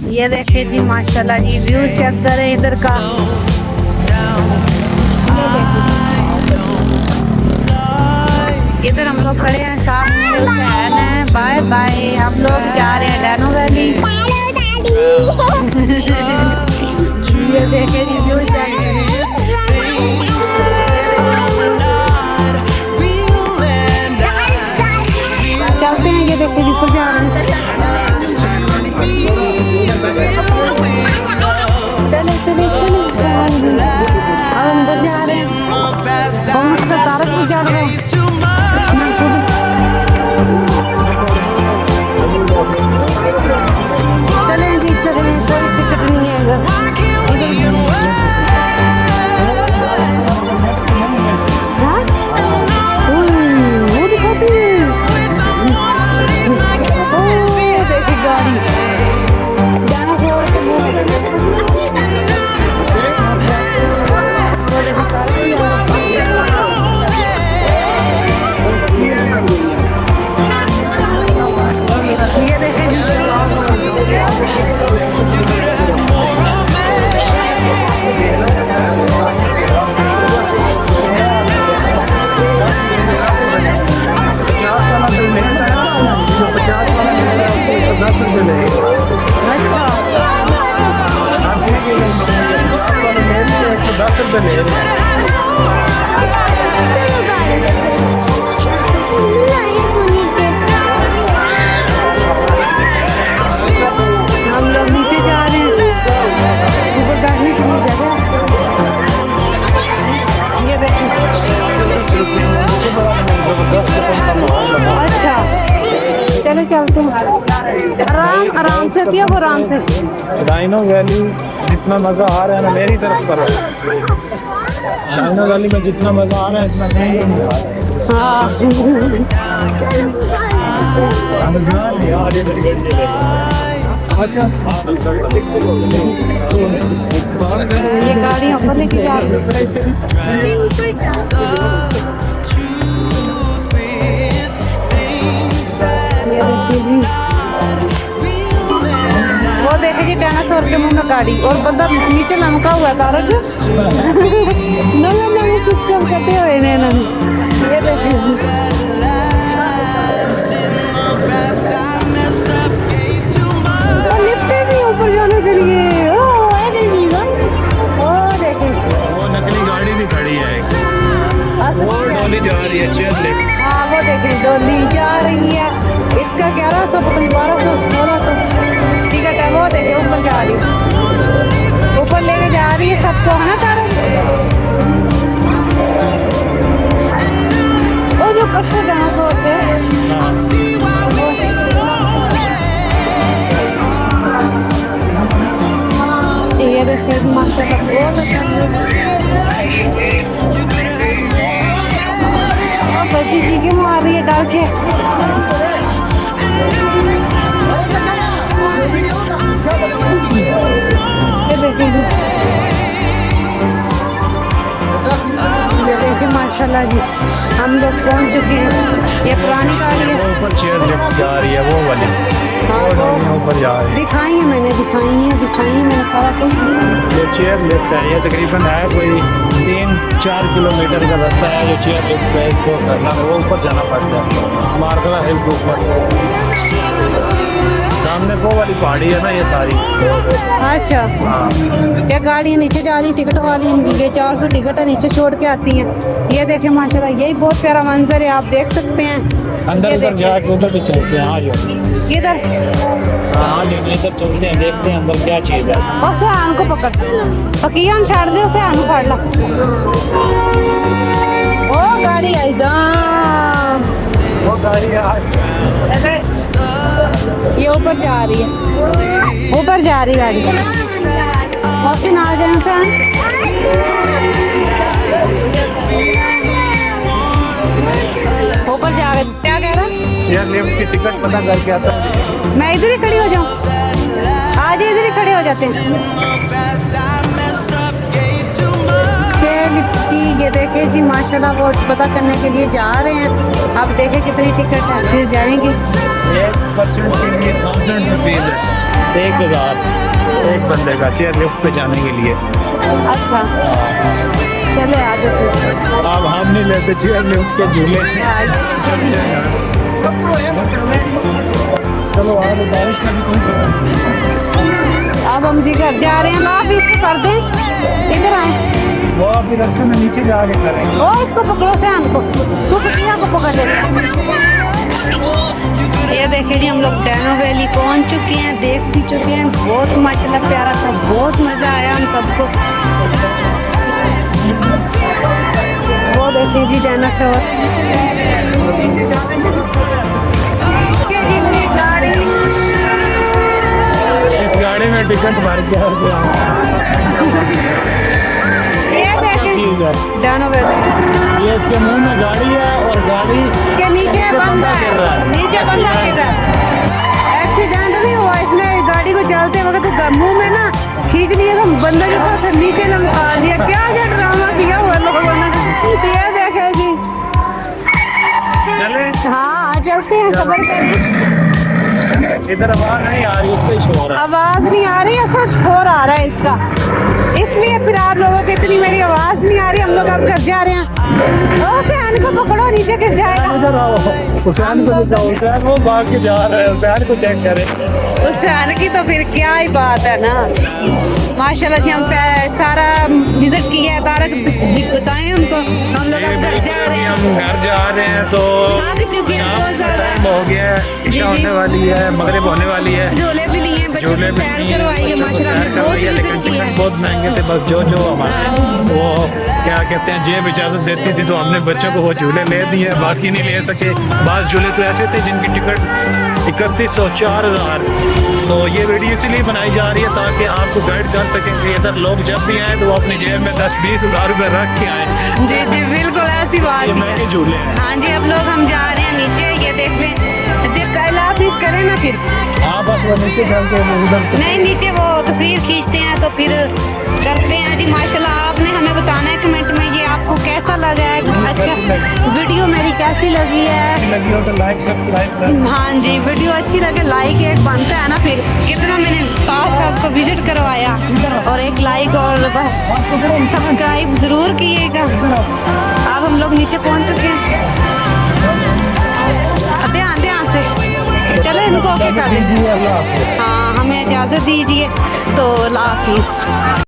ये देखिए जी माशाल्लाह जी, व्यू चेक करें इधर का। ये देखिए इधर हम लोग खड़े हैं, सामने फैन है। बाय बाय, हम लोग जा रहे हैं डैनो वैली। ये देखिए जी व्यू चेक करें। चलते हैं, ये देखिए जी ऊपर जा रहे हैं। चले चले चले, अब अंदर जा रहे हैं। हम उसका तारक भी जा रहे हैं। चले जी चले, कोई टिकट नहीं है इधर। वो दिखाती है, देखिए गाड़ी जाना छोड़ के ये देखें। हम लोग नीचे जा रहे हैं, ऊपर बैठने के लिए जगह। ये देखिए, अच्छा चले चलते हैं। आराम आराम से किया, वो आराम से। डायनो वैली जितना मज़ा आ रहा है ना, मेरी तरफ करो। डायनो वैली में जितना मज़ा आ रहा है इतना कहीं नहीं आ रहा है। ये गाड़ी ऊपर लेके जा रही वो देखिए जी डायनासोर के मुंह में गाड़ी, और बंदा नीचे लमका हुआ तारक। नया सिस्टम करते हुए ये देखिए। लिफ्ट भी ऊपर जाने के लिए। ओ देखिए, वो नकली गाड़ी भी खड़ी है, वो डॉली जा रही है, चेयर लिफ्ट। हाँ वो देखिए डोली जा रही है। इसका 1100 पता नहीं 1200 1600 टिकट है। वो देखिए ऊपर जा रही है, ऊपर लेके जा रही है सबको, है ना तारक। वो जो कच्चे जहाँ होते हैं, ये देखिए माशाल्लाह बहुत बच्ची जी की मार रही है डाल के। ये देखिए माशाल्लाह जी, हम लोग पहुंच चुके हैं। ये पुरानी गाड़ी है, ऊपर चेयर लिफ्ट जा रही है, वो वाली। हाँ वो ऊपर जा रही है। दिखाई है मैंने, दिखाई है मैंने सारा कुछ। ये चेयर लिफ्ट है, ये तकरीबन है कोई 3-4 किलोमीटर का रास्ता है जो चेयर लिफ्ट पे इसको करना है। वो ऊपर जाना पड़ता है मार्कला हिल के ऊपर। सामने वो वाली पहाड़ी है ना ये सारी। अच्छा हाँ, ये गाड़ी नीचे जा रही टिकट वाली, ये 400 टिकट है, नीचे छोड़ के आती हैं। ये देखें माशाल्लाह, यही बहुत प्यारा मंजर है, आप देख सकते हैं। अंदर उधर जाके उधर भी चलते हैं। हाँ जो इधर हाँ जो इधर चलते हैं, देखते हैं अंदर क्या चीज़ है। उसे आन को पकड़, पकियान छाड़ दे, उसे आन फाड़ ला। ओ गाड़ी आई दाम, वो गाड़ी ये ऊपर जा रही है, ऊपर जा रही गाड़ी। मौसी ना जाए उसे। ऊपर जा रहे, क्या कह रहा? चेयर लिफ्ट की टिकट पता करके आता है। मैं इधर ही खड़ी हो जाऊँ, आज इधर ही खड़े हो जाते हैं। चेयर लिफ्ट की ये देखे जी माशाल्लाह, वो पता करने के लिए जा रहे हैं। अब देखें कितनी टिकट है, फिर जाएंगे। 1% के लिए 1000 रुपीज़ है। 1000 एक बंदे का चेयर लिफ्ट पे जाने के लिए। अच्छा चले आ जाओ फिर। अब हम नहीं लेते चेयर लिफ्ट के झूले। चलो आज बारिश का भी कोई अब हम जी घर जा रहे हैं। आप इसको कर दें, इधर आए। वो अभी रास्ते में नीचे जाके करेंगे। ओ इसको पकड़ो सैन को, तू पिया को पकड़ ले। ये देखिए जी हम लोग डैनो वैली पहुंच चुके हैं, देख भी चुके हैं। बहुत माशाल्लाह प्यारा था, बहुत मज़ा आया हम सबको। वो देखिए जी डायनासोर। इस गाड़ी में टिकट भर के और क्या ये देखिए चीज है। डैनो वैली ये इसके मुंह में गाड़ी है और गाड़ी के नीचे बंदा गिर रहा है, है। नीचे बंदा गिर रहा है। एक्सीडेंट नहीं हुआ, इसने गाड़ी को चलते वक्त मुंह में ना खींच लिया तो बंदा के पास नीचे लमका दिया। क्या क्या ड्रामा किया हुआ लोगों ने। ये देखे जी। चले हाँ चलते हैं, खबर करें। इधर आवाज नहीं आ रही, उसका ही शोर है। आवाज नहीं आ रही, ऐसा शोर आ रहा है इसका, इसलिए फिर आप लोगों को इतनी मेरी आवाज नहीं आ रही। हम लोग अब घर जा रहे हैं। ओ सैन को पकड़ो, नीचे गिर जाएगा। इधर आओ, हुसैन को दिखाओ। हुसैन वो भाग के जा रहा है, हुसैन को चेक करें। हुसैन की तो फिर क्या ही बात है ना। माशाल्लाह जी हम सारा विजिट किया है। तारक बताएं उनको। हम लोग अब घर जा रहे हैं, हम घर जा रहे हैं तो थक चुके हैं बहुत ज्यादा। टाइम हो गया है, इशा होने वाली है, मगरिब होने वाली है। झूले भी लिए हैं, बच्चों झूले को भी सैर नहीं करवाई है। है, माशाल्लाह सैर हमने बहुत करवाई है, लेकिन विजिट किया टिकट है। बहुत महंगे थे। बस जो हमारे वो क्या कहते हैं जेब इजाज़त देती थी तो हमने बच्चों को वो झूले ले दिए, बाकी नहीं ले सके। बाज़ झूले तो ऐसे थे जिनकी टिकट 3100 4000। तो ये वीडियो इसलिए बनाई जा रही है ताकि आपको गाइड कर सकें कि इधर लोग जब भी आए तो वो अपनी जेब में 10-20 हज़ार रुपये रख के आए। जी जी बिल्कुल ऐसी बात ये ही है। महंगे झूले हैं। हाँ जी अब लोग हम जा रहे हैं नीचे। ये देख लें, कल आप इस करें ना फिर। हाँ बस वो नीचे चलते हैं उधर। नहीं नीचे वो तस्वीर खींचते हैं तो फिर चलते हैं जी। माशाल्लाह आपने हमें बताना है कमेंट में ये आपको कैसा लगा है। अच्छा वीडियो मेरी कैसी लगी है। लगी हो तो लाइक सब्सक्राइब। हाँ जी वीडियो अच्छी लगे लाइक एक बनता है ना। फिर कितना मैंने खास आपको विजिट करवाया, और एक लाइक और बस सब्सक्राइब ज़रूर कीजिएगा। अब हम लोग नीचे पहुँच चुके हैं। ध्यान ध्यान से चले इनको ओके कर दें। अल्लाह हाफ़िज़। हाँ हमें इजाज़त दीजिए तो अल्लाह हाफिज़।